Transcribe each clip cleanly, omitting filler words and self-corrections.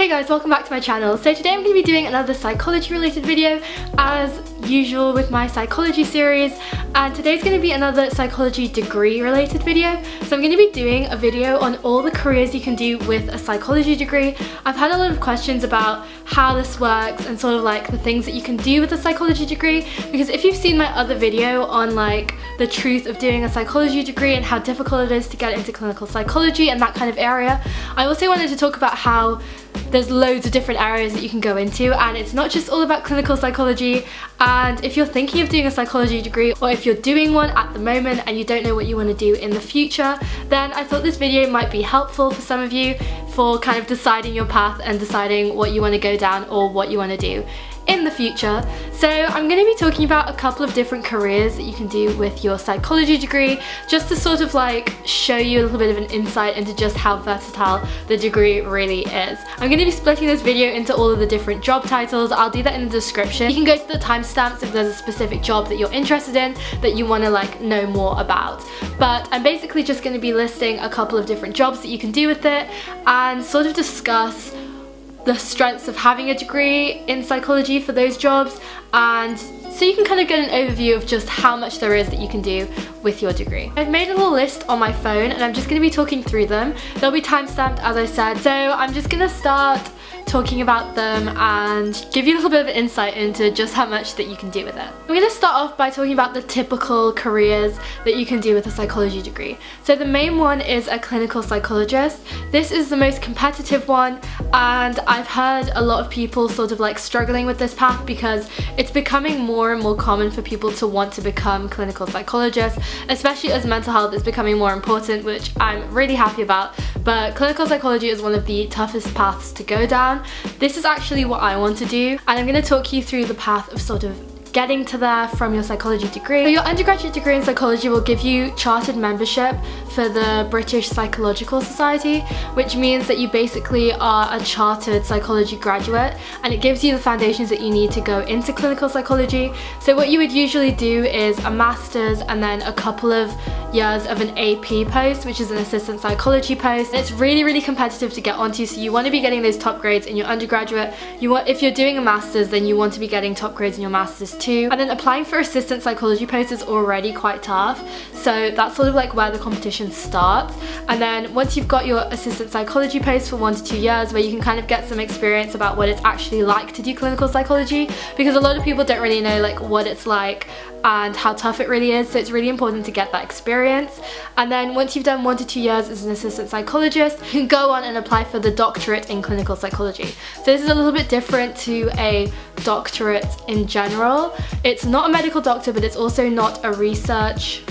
Hey guys, welcome back to my channel. So today I'm going to be doing another psychology related video as usual with my psychology series, and today's going to be another psychology degree related video. So I'm going to be doing a video on all the careers you can do with a psychology degree. I've had a lot of questions about how this works and sort of like the things that you can do with a psychology degree, because if you've seen my other video on like the truth of doing a psychology degree and how difficult it is to get into clinical psychology and that kind of area, I also wanted to talk about how there's loads of different areas that you can go into, and it's not just all about clinical psychology. And if you're thinking of doing a psychology degree, or if you're doing one at the moment and you don't know what you want to do in the future, then I thought this video might be helpful for some of you for kind of deciding your path and deciding what you want to go down or what you want to do in the future. So I'm going to be talking about a couple of different careers that you can do with your psychology degree, just to sort of like show you a little bit of an insight into just how versatile the degree really is. I'm going to be splitting this video into all of the different job titles. I'll do that in the description. You can go to the timestamps if there's a specific job that you're interested in that you want to like know more about. But I'm basically just going to be listing a couple of different jobs that you can do with it and sort of discuss the strengths of having a degree in psychology for those jobs, and so you can kind of get an overview of just how much there is that you can do with your degree. I've made a little list on my phone and I'm just going to be talking through them. They'll be timestamped as I said, so I'm just going to start talking about them and give you a little bit of insight into just how much that you can do with it. I'm going to start off by talking about the typical careers that you can do with a psychology degree. So the main one is a clinical psychologist. This is the most competitive one, and I've heard a lot of people sort of like struggling with this path because it's becoming more and more common for people to want to become clinical psychologists, especially as mental health is becoming more important, which I'm really happy about. But clinical psychology is one of the toughest paths to go down. This is actually what I want to do, and I'm going to talk you through the path of sort of getting to there from your psychology degree. So your undergraduate degree in psychology will give you chartered membership for the British Psychological Society, which means that you basically are a chartered psychology graduate, and it gives you the foundations that you need to go into clinical psychology. So what you would usually do is a master's and then a couple of years of an AP post, which is an assistant psychology post. It's really competitive to get onto, so you want to be getting those top grades in your undergraduate. If you're doing a master's, then you want to be getting top grades in your master's too. And then applying for assistant psychology posts is already quite tough, so that's sort of like where the competition starts. And then once you've got your assistant psychology post for 1 to 2 years, where you can kind of get some experience about what it's actually like to do clinical psychology, because a lot of people don't really know like what it's like and how tough it really is, so it's really important to get that experience. And then once you've done 1 to 2 years as an assistant psychologist, you can go on and apply for the doctorate in clinical psychology. So this is a little bit different to a doctorate in general. It's not a medical doctor, but it's also not a research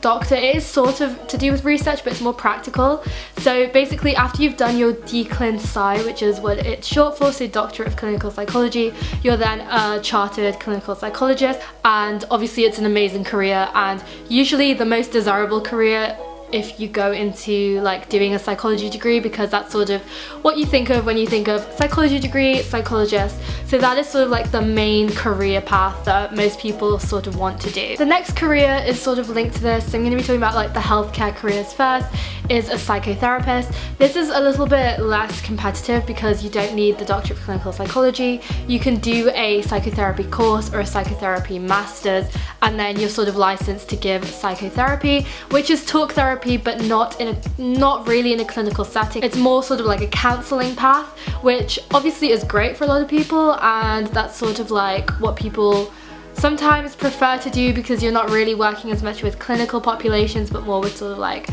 doctor. It is sort of to do with research, but it's more practical. So basically after you've done your DClin Psy, which is what it's short for, so Doctorate of Clinical Psychology, you're then a chartered clinical psychologist, and obviously it's an amazing career and usually the most desirable career if you go into like doing a psychology degree, because that's sort of what you think of when you think of psychology degree, psychologist. So that is sort of like the main career path that most people sort of want to do. The next career is sort of linked to this. So I'm going to be talking about like the healthcare careers first, is a psychotherapist. This is a little bit less competitive because you don't need the Doctorate of Clinical Psychology. You can do a psychotherapy course or a psychotherapy master's, and then you're sort of licensed to give psychotherapy, which is talk therapy, but not really in a clinical setting. It's more sort of like a counselling path, which obviously is great for a lot of people, and that's sort of like what people sometimes prefer to do because you're not really working as much with clinical populations, but more with sort of like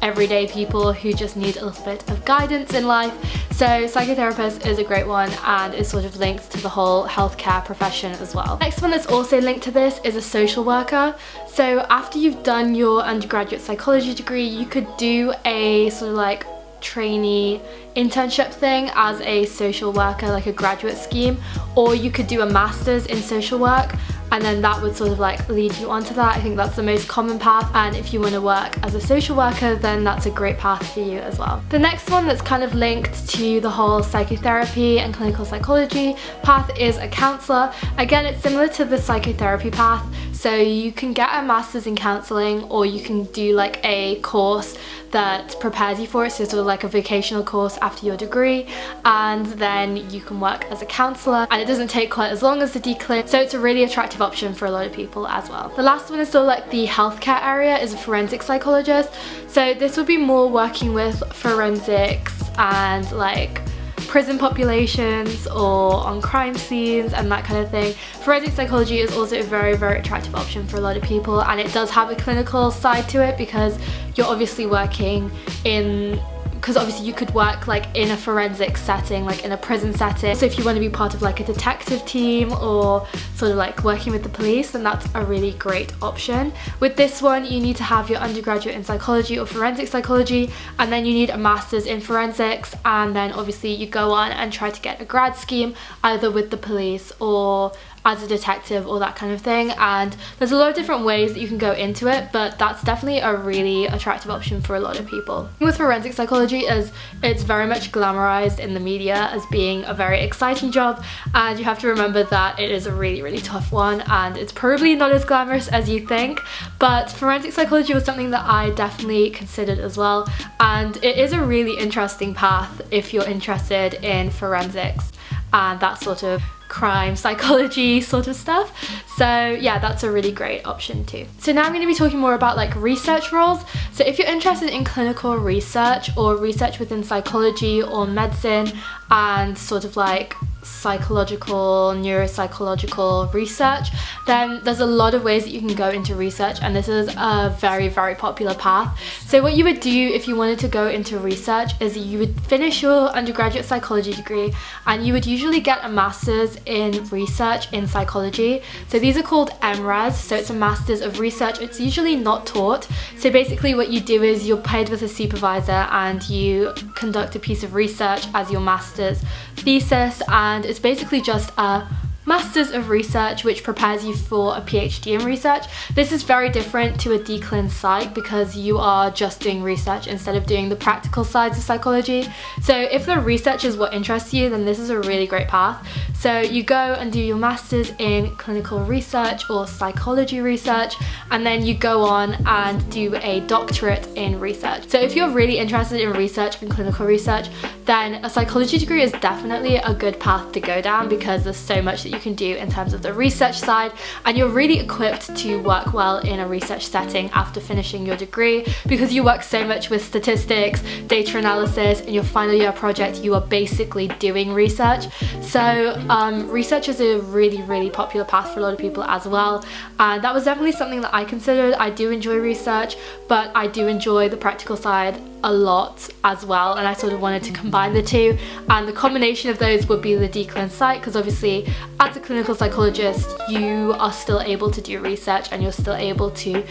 everyday people who just need a little bit of guidance in life. So psychotherapist is a great one and is sort of linked to the whole healthcare profession as well. Next one that's also linked to this is a social worker. So after you've done your undergraduate psychology degree, you could do a sort of like trainee internship thing as a social worker, like a graduate scheme, or you could do a master's in social work, and then that would sort of like lead you onto that. I think that's the most common path, and if you want to work as a social worker, then that's a great path for you as well. The next one that's kind of linked to the whole psychotherapy and clinical psychology path is a counsellor. Again, it's similar to the psychotherapy path, so you can get a master's in counselling, or you can do like a course that prepares you for it, so sort of like a vocational course after your degree, and then you can work as a counsellor, and it doesn't take quite as long as the DClin, so it's a really attractive option for a lot of people as well. The last one is sort of like the healthcare area, is a forensic psychologist. So this would be more working with forensics and like prison populations or on crime scenes and that kind of thing. Forensic psychology is also a very, very attractive option for a lot of people, and it does have a clinical side to it because you're obviously working in, because obviously you could work like in a forensic setting, like in a prison setting. So if you want to be part of like a detective team or sort of like working with the police, then that's a really great option. With this one, you need to have your undergraduate in psychology or forensic psychology, and then you need a master's in forensics, and then obviously you go on and try to get a grad scheme either with the police or as a detective or that kind of thing. And there's a lot of different ways that you can go into it, but that's definitely a really attractive option for a lot of people. With forensic psychology is it's very much glamorized in the media as being a very exciting job, and you have to remember that it is a really, really tough one, and it's probably not as glamorous as you think. But forensic psychology was something that I definitely considered as well, and it is a really interesting path if you're interested in forensics and that sort of crime psychology sort of stuff. So yeah, that's a really great option too. So now I'm going to be talking more about like research roles. So if you're interested in clinical research or research within psychology or medicine and sort of like psychological, neuropsychological research, then there's a lot of ways that you can go into research, and this is a very, very popular path. So what you would do if you wanted to go into research is you would finish your undergraduate psychology degree, and you would usually get a master's in research in psychology. So these are called MRes, so it's a master's of research. It's usually not taught. So basically what you do is you're paired with a supervisor and you conduct a piece of research as your master's thesis, and it's basically just a Masters of Research, which prepares you for a PhD in research. This is very different to a DClin Psych because you are just doing research instead of doing the practical sides of psychology. So if the research is what interests you, then this is a really great path. So you go and do your Masters in clinical research or psychology research, and then you go on and do a doctorate in research. So if you're really interested in research and clinical research, then a psychology degree is definitely a good path to go down because there's so much that you can do in terms of the research side, and you're really equipped to work well in a research setting after finishing your degree because you work so much with statistics, data analysis. In your final year project, you are basically doing research. So research is a really, really popular path for a lot of people as well, and that was definitely something that I considered. I do enjoy research, but I do enjoy the practical side a lot as well, and I sort of wanted to combine the two, and the combination of those would be the DClin Psych, because obviously as a clinical psychologist you are still able to do research and you're still able to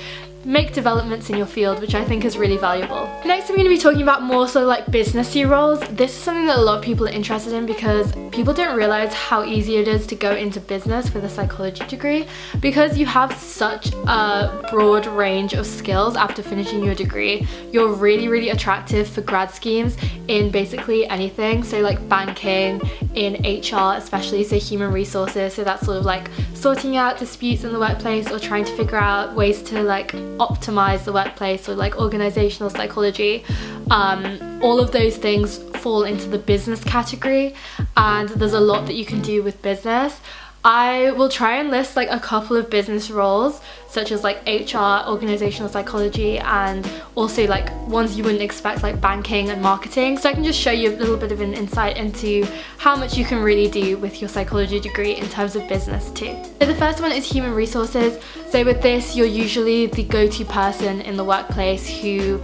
make developments in your field, which I think is really valuable. Next, I'm going to be talking about more sort of like businessy roles. This is something that a lot of people are interested in because people don't realize how easy it is to go into business with a psychology degree, because you have such a broad range of skills after finishing your degree. You're really, really attractive for grad schemes in basically anything. So like banking, in HR especially, so human resources, so that's sort of like sorting out disputes in the workplace or trying to figure out ways to like optimize the workplace, or like organizational psychology. All of those things fall into the business category, and there's a lot that you can do with business. I will try and list like a couple of business roles, such as like HR, organizational psychology, and also like ones you wouldn't expect, like banking and marketing. So I can just show you a little bit of an insight into how much you can really do with your psychology degree in terms of business too. So the first one is human resources. So with this, you're usually the go-to person in the workplace who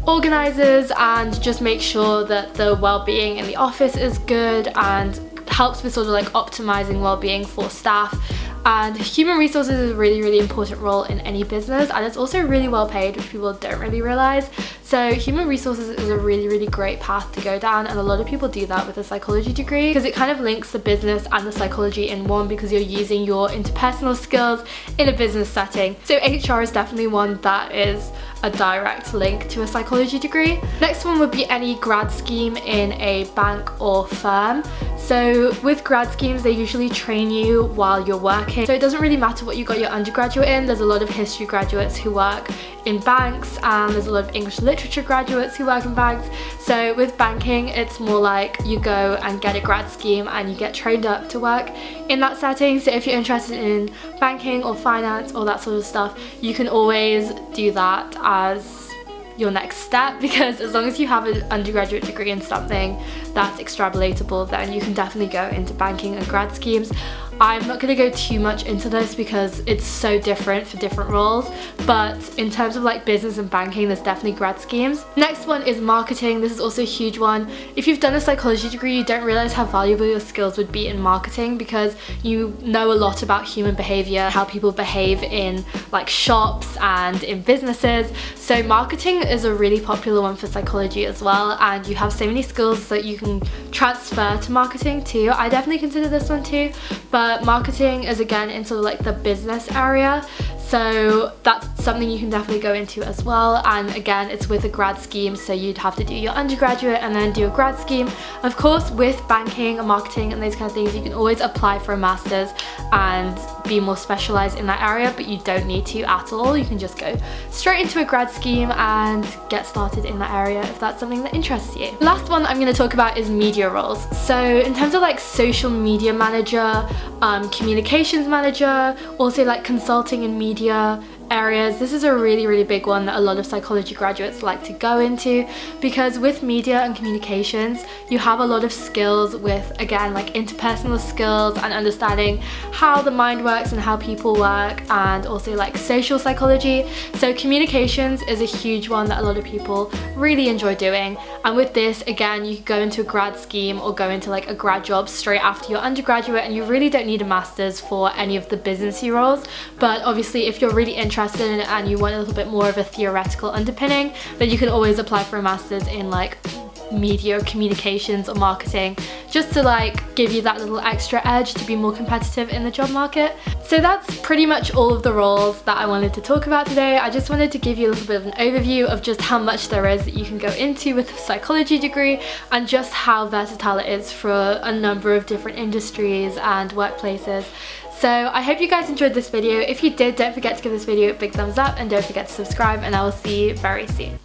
organizes and just makes sure that the well-being in the office is good and helps with sort of like optimizing well-being for staff. And human resources is a really, really important role in any business, and it's also really well paid, which people don't really realize. So human resources is a really, really great path to go down, and a lot of people do that with a psychology degree because it kind of links the business and the psychology in one, because you're using your interpersonal skills in a business setting. So HR is definitely one that is a direct link to a psychology degree. Next one would be any grad scheme in a bank or firm. So with grad schemes, they usually train you while you're working. So it doesn't really matter what you got your undergraduate in. There's a lot of history graduates who work in banks, and there's a lot of English literature graduates who work in banks. So with banking, it's more like you go and get a grad scheme and you get trained up to work in that setting. So if you're interested in banking or finance or that sort of stuff, you can always do that as your next step, because as long as you have an undergraduate degree in something that's extrapolatable, then you can definitely go into banking and grad schemes. I'm not going to go too much into this because it's so different for different roles, but in terms of like business and banking, there's definitely grad schemes. Next one is marketing. This is also a huge one. If you've done a psychology degree, you don't realize how valuable your skills would be in marketing, because you know a lot about human behavior, how people behave in like shops and in businesses. So marketing is a really popular one for psychology as well, and you have so many skills that you can transfer to marketing too. I definitely consider this one too, but marketing is again in sort of like the business area, so that's something you can definitely go into as well. And again, it's with a grad scheme, so you'd have to do your undergraduate and then do a grad scheme. Of course, with banking and marketing and those kind of things, you can always apply for a master's and be more specialized in that area, but you don't need to at all. You can just go straight into a grad scheme and get started in that area if that's something that interests you. The last one I'm going to talk about is media roles. So in terms of like social media manager, communications manager, also like consulting in media areas, this is a really big one that a lot of psychology graduates like to go into, because with media and communications you have a lot of skills with, again, like interpersonal skills and understanding how the mind works and how people work, and also like social psychology. So communications is a huge one that a lot of people really enjoy doing, and with this, again, you could go into a grad scheme or go into like a grad job straight after your undergraduate, and you really don't need a master's for any of the businessy roles. But obviously if you're really interested in it and you want a little bit more of a theoretical underpinning, then you can always apply for a master's in like media or communications or marketing, just to like give you that little extra edge to be more competitive in the job market. So that's pretty much all of the roles that I wanted to talk about today. I just wanted to give you a little bit of an overview of just how much there is that you can go into with a psychology degree, and just how versatile it is for a number of different industries and workplaces. So I hope you guys enjoyed this video. If you did, don't forget to give this video a big thumbs up, and don't forget to subscribe, and I will see you very soon.